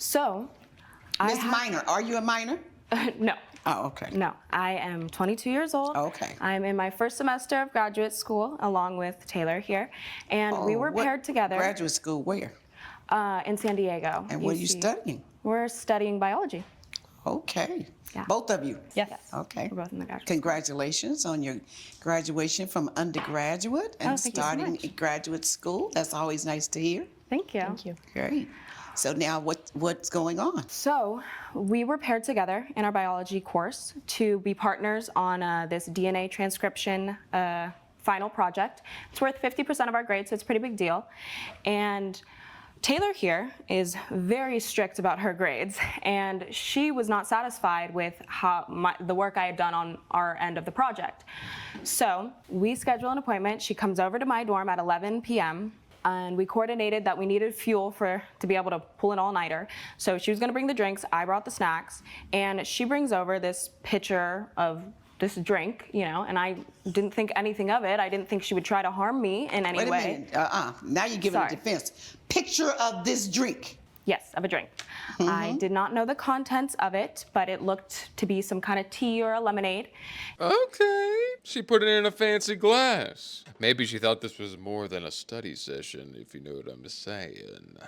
So, Miss Minor, are you a minor? No. Oh, okay. No, I am 22 years old. Okay. I'm in my first semester of graduate school along with Taylor here, and we were what paired together. Graduate school where? In San Diego. And what are you studying? We're studying biology. Okay. Yeah. Both of you? Yes. Okay. We're both in the graduate Congratulations on your graduation from undergraduate and thank you so starting much. graduate school. That's always nice to hear. Thank you. Thank you. Great. So now what's going on? So we were paired together in our biology course to be partners on this DNA transcription final project. It's worth 50% of our grade, so it's a pretty big deal. And Taylor here is very strict about her grades, and she was not satisfied with the work I had done on our end of the project. So we schedule an appointment. She comes over to my dorm at 11 p.m., and we coordinated that we needed fuel to be able to pull an all-nighter. So she was gonna bring the drinks, I brought the snacks, and she brings over this pitcher of this drink, and I didn't think anything of it. I didn't think she would try to harm me in any way. Wait a minute, now you're giving a defense. Picture of this drink. Yes, of a drink. I did not know the contents of it, but it looked to be some kind of tea or a lemonade. Okay, she put it in a fancy glass. Maybe she thought this was more than a study session, if you know what I'm saying.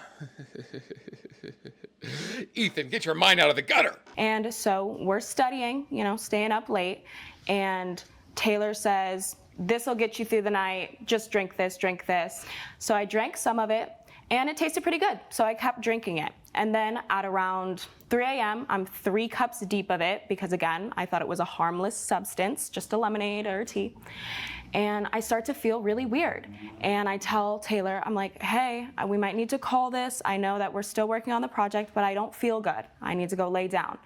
Ethan, get your mind out of the gutter. And so we're studying, staying up late, and Taylor says, "This'll get you through the night, just drink this, drink this." So I drank some of it, and it tasted pretty good, so I kept drinking it. And then at around 3 a.m., I'm 3 cups deep of it, because again, I thought it was a harmless substance, just a lemonade or a tea. And I start to feel really weird. And I tell Taylor, I'm like, "Hey, we might need to call this. I know that we're still working on the project, but I don't feel good. I need to go lay down."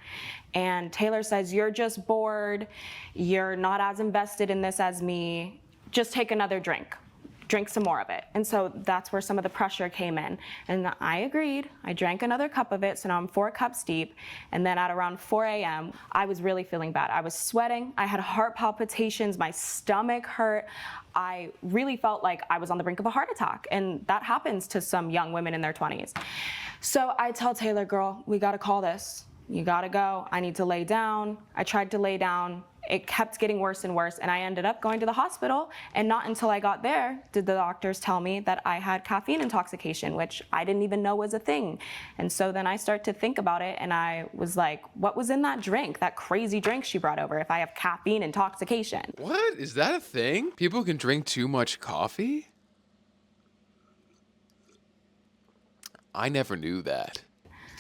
And Taylor says, "You're just bored. You're not as invested in this as me. Just take another drink. Drink some more of it." And so that's where some of the pressure came in. And I agreed. I drank another cup of it, so now I'm 4 cups deep. And then at around 4 a.m., I was really feeling bad. I was sweating. I had heart palpitations. My stomach hurt. I really felt like I was on the brink of a heart attack. And that happens to some young women in their 20s. So I tell Taylor, "Girl, we gotta call this. You gotta go. I need to lay down." I tried to lay down. It kept getting worse and worse, and I ended up going to the hospital, and not until I got there did the doctors tell me that I had caffeine intoxication, which I didn't even know was a thing. And so then I start to think about it, and I was like, what was in that drink, that crazy drink she brought over, if I have caffeine intoxication? What? Is that a thing? People can drink too much coffee? I never knew that.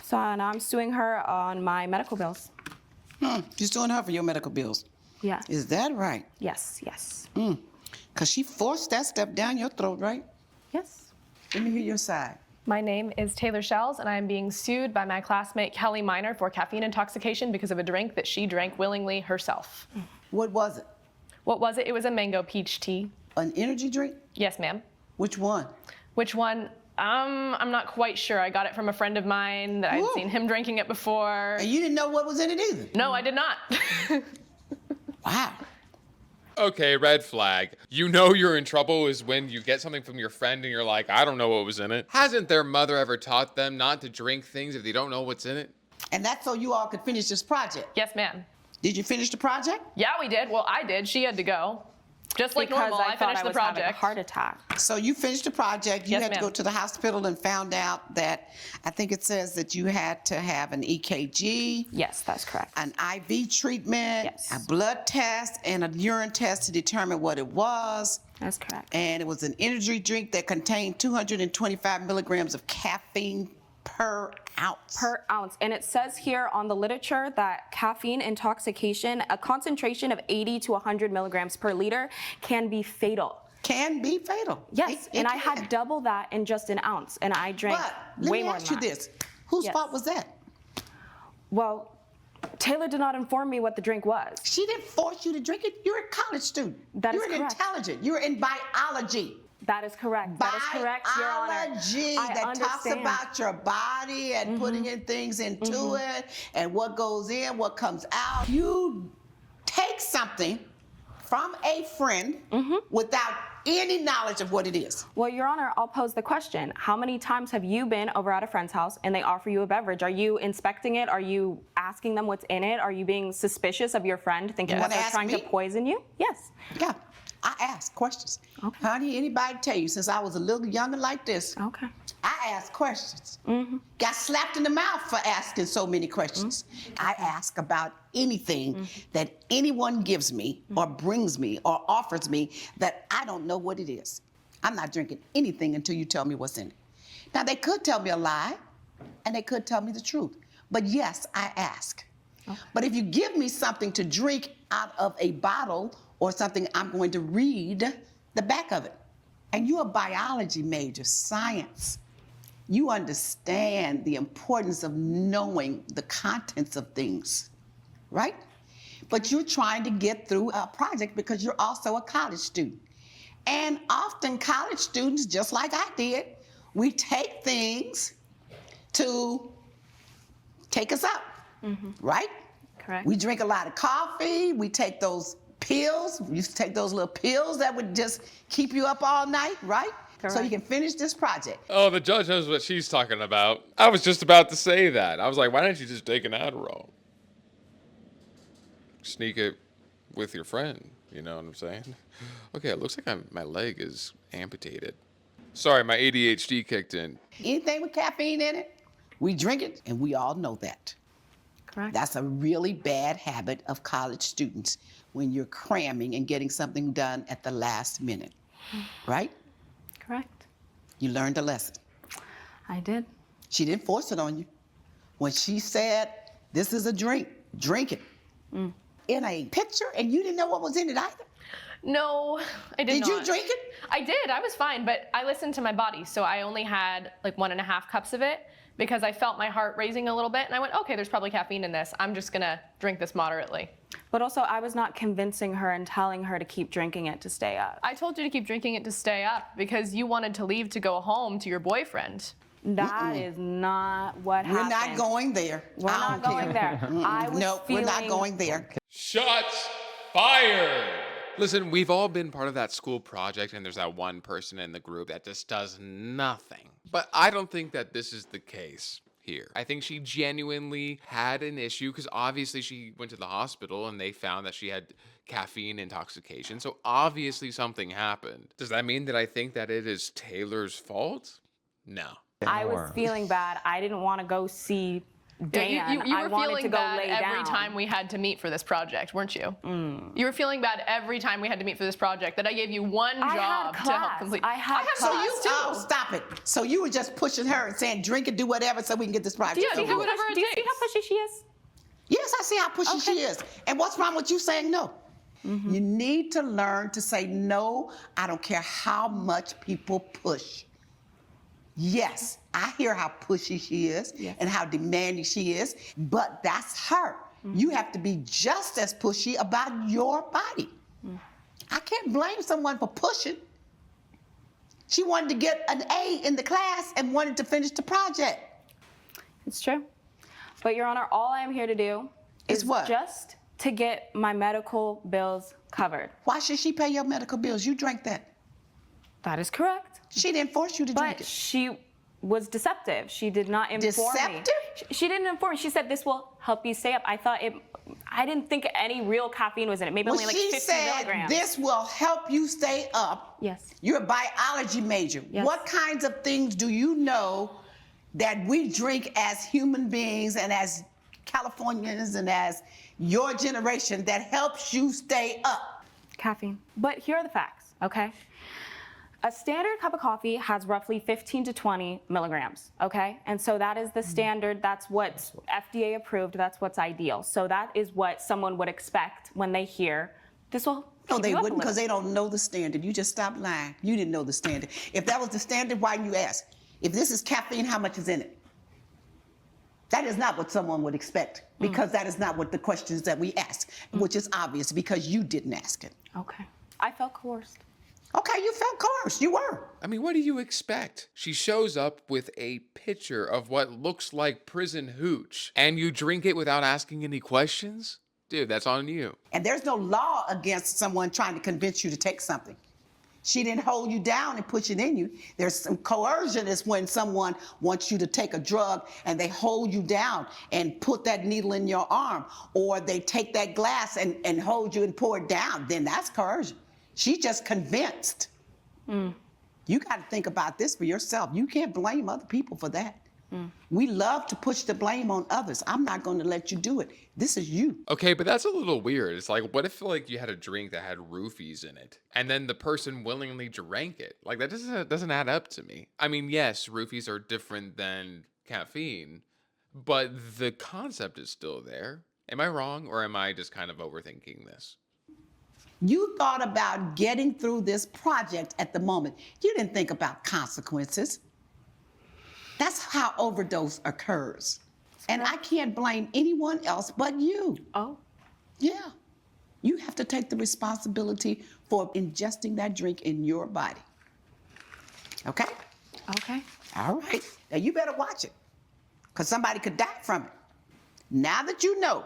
So now I'm suing her on my medical bills. You're suing her for your medical bills. Yeah. Is that right? Yes, yes. Because she forced that stuff down your throat, right? Yes. Let me hear your side. My name is Taylor Shells, and I am being sued by my classmate Kelly Minor for caffeine intoxication because of a drink that she drank willingly herself. What was it? What was it? It was a mango peach tea. An energy drink? Yes, ma'am. Which one? Which one? I'm not quite sure. I got it from a friend of mine that I'd Ooh. seen him drinking it before. And you didn't know what was in it either? No, I did not. Wow. Okay, red flag. You know you're in trouble is when you get something from your friend and you're like, I don't know what was in it. Hasn't their mother ever taught them not to drink things if they don't know what's in it? And that's so you all could finish this project. Yes, ma'am. Did you finish the project? Yeah, we did. Well, I did. She had to go. Just like Because normal, I thought finished I the was having a project. heart attack. So you finished the project. You Yes, had to go ma'am. to the hospital and found out that, I think it says that you had to have an EKG, Yes, that's correct. an IV treatment, Yes. a blood test, and a urine test to determine what it was. That's correct. And it was an energy drink that contained 225 milligrams of caffeine per ounce. Per ounce. And it says here on the literature that caffeine intoxication, a concentration of 80 to 100 milligrams per liter, can be fatal. Can be fatal. Yes, It and I can. had double that in just an ounce, and I drank But let way me more ask than you that. this. Whose Yes. fault was that? Well, Taylor did not inform me what the drink was. She didn't force you to drink it. You're a college student. That is You're correct. intelligent. You're in biology. That is correct. That is correct, Your Honor. Biology I that talks understand. about your body and putting in things into it and what goes in, what comes out. You take something from a friend without any knowledge of what it is. Well, Your Honor, I'll pose the question. How many times have you been over at a friend's house and they offer you a beverage? Are you inspecting it? Are you asking them what's in it? Are you being suspicious of your friend, thinking You that wanna they're ask trying to me? poison you? Yes. Yeah, I ask questions. Okay. Honey, anybody tell you, since I was a little younger like this, Okay. I ask questions. Got slapped in the mouth for asking so many questions. I ask about anything that anyone gives me or brings me or offers me that I don't know what it is. I'm not drinking anything until you tell me what's in it. Now, they could tell me a lie and they could tell me the truth. But yes, I ask. But if you give me something to drink out of a bottle or something, I'm going to read the back of it. And you're a biology major, science. You understand the importance of knowing the contents of things, right? But you're trying to get through a project because you're also a college student. And often college students, just like I did, we take things to take us up, right? Correct. We drink a lot of coffee, we take those pills, we used to take those little pills that would just keep you up all night, right? So you Correct. can finish this project. Oh, the judge knows what she's talking about. I was just about to say that. I was like, why don't you just take an Adderall? Sneak it with your friend, you know what I'm saying? Okay, it looks like my leg is amputated. Sorry, my ADHD kicked in. Anything with caffeine in it, we drink it, and we all know that. Correct. That's a really bad habit of college students when you're cramming and getting something done at the last minute, right? Correct. You learned a lesson. I did. She didn't force it on you. When she said, this is a drink, drink it. In a picture, and you didn't know what was in it either. No, I did not. Did you drink it? I did. I was fine, but I listened to my body, so I only had like 1.5 cups of it because I felt my heart raising a little bit, and I went, okay, there's probably caffeine in this. I'm just gonna drink this moderately. But also, I was not convincing her and telling her to keep drinking it to stay up. I told you to keep drinking it to stay up because you wanted to leave to go home to your boyfriend. That is not what We're happened. not going there. We're I not don't going care. there. I was No, feeling... we're not going there. Shots fired! Listen, we've all been part of that school project, and there's that one person in the group that just does nothing. But I don't think that this is the case here. I think she genuinely had an issue because obviously she went to the hospital and they found that she had caffeine intoxication. So obviously something happened. Does that mean that I think that it is Taylor's fault? No. I was feeling bad. I didn't want to go see Dan. You I were wanted feeling to go bad lay every down. time we had to meet for this project, weren't you? You were feeling bad every time we had to meet for this project, that I gave you one I job had to help class. complete. I had So class. you, too. oh, stop it. So you were just pushing her and saying, drink it, do whatever so we can get this project Yeah, over do with. whatever it Do you see takes. how pushy she is? Yes, I see how pushy she is. And what's wrong with you saying no? You need to learn to say no. I don't care how much people push. Yes, I hear how pushy she is and how demanding she is, but that's her. You have to be just as pushy about your body. I can't blame someone for pushing. She wanted to get an A in the class and wanted to finish the project. It's true. But Your Honor, all I am here to do Is what? just to get my medical bills covered. Why should she pay your medical bills? You drank that. That is correct. She didn't force you to drink But it. she was deceptive. She did not inform me. Deceptive? She didn't inform me. She said this will help you stay up. I didn't think any real caffeine was in it. Maybe only like she 50 said milligrams. this will help you stay up. Yes. You're a biology major. Yes. What kinds of things do you know that we drink as human beings and as Californians and as your generation that helps you stay up? Caffeine. But here are the facts, okay? A standard cup of coffee has roughly 15 to 20 milligrams, okay? And so that is the standard, that's what's FDA approved, that's what's ideal. So that is what someone would expect when they hear this will No, keep they you up a wouldn't because little. they don't know the standard. You just stopped lying. You didn't know the standard. If that was the standard, why didn't you ask? If this is caffeine, how much is in it? That is not what someone would expect because that is not what the questions that we ask, which is obvious because you didn't ask it. Okay. I felt coerced. Okay, you felt coerced. You were. I mean, what do you expect? She shows up with a pitcher of what looks like prison hooch, and you drink it without asking any questions? Dude, that's on you. And there's no law against someone trying to convince you to take something. She didn't hold you down and push it in you. There's some coercion is when someone wants you to take a drug and they hold you down and put that needle in your arm, or they take that glass and hold you and pour it down. Then that's coercion. She's just convinced. You got to think about this for yourself. You can't blame other people for that. We love to push the blame on others. I'm not going to let you do it. This is you. Okay, but that's a little weird. It's like, what if like you had a drink that had roofies in it, and then the person willingly drank it? Like that doesn't add up to me. I mean, yes, roofies are different than caffeine, but the concept is still there. Am I wrong, or am I just kind of overthinking this? You thought about getting through this project at the moment. You didn't think about consequences. That's how overdose occurs. And I can't blame anyone else but you. Oh. Yeah. You have to take the responsibility for ingesting that drink in your body. Okay? Okay. All right. Now you better watch it, because somebody could die from it. Now that you know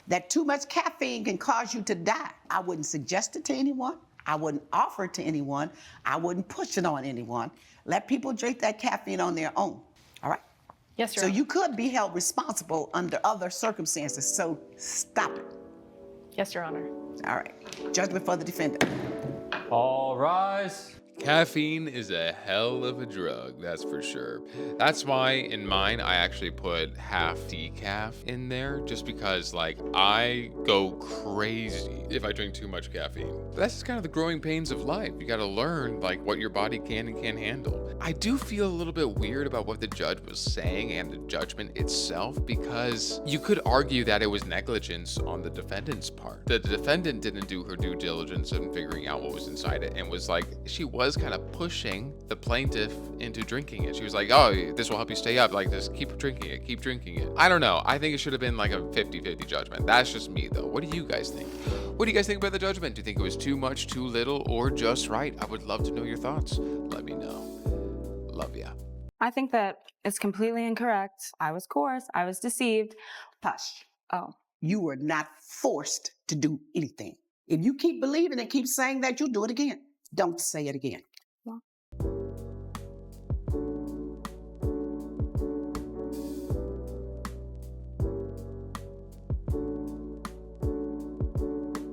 that too much caffeine can cause you to die, I wouldn't suggest it to anyone. I wouldn't offer it to anyone. I wouldn't push it on anyone. Let people drink that caffeine on their own. All right? Yes, Your So Honor. you could be held responsible under other circumstances. So stop it. Yes, Your Honor. All right. Judgment for the defendant. All rise. Caffeine is a hell of a drug, that's for sure. That's why in mine, I actually put half decaf in there, just because like I go crazy if I drink too much caffeine. But that's just kind of the growing pains of life. You gotta learn like what your body can and can't handle. I do feel a little bit weird about what the judge was saying and the judgment itself, because you could argue that it was negligence on the defendant's part. The defendant didn't do her due diligence in figuring out what was inside it, and was like, she was kind of pushing the plaintiff into drinking it. She was like, oh, this will help you stay up, like this, keep drinking it, keep drinking it. I don't know. I think it should have been like a 50-50 judgment. That's just me though. What do you guys think? What do you guys think about the judgment? Do you think it was too much, too little, or just right? I would love to know your thoughts. Let me know. Love ya. I think that it's completely incorrect. I was coerced. I was deceived. Hush. Oh. You were not forced to do anything. If you keep believing and keep saying that, you'll do it again. Don't say it again.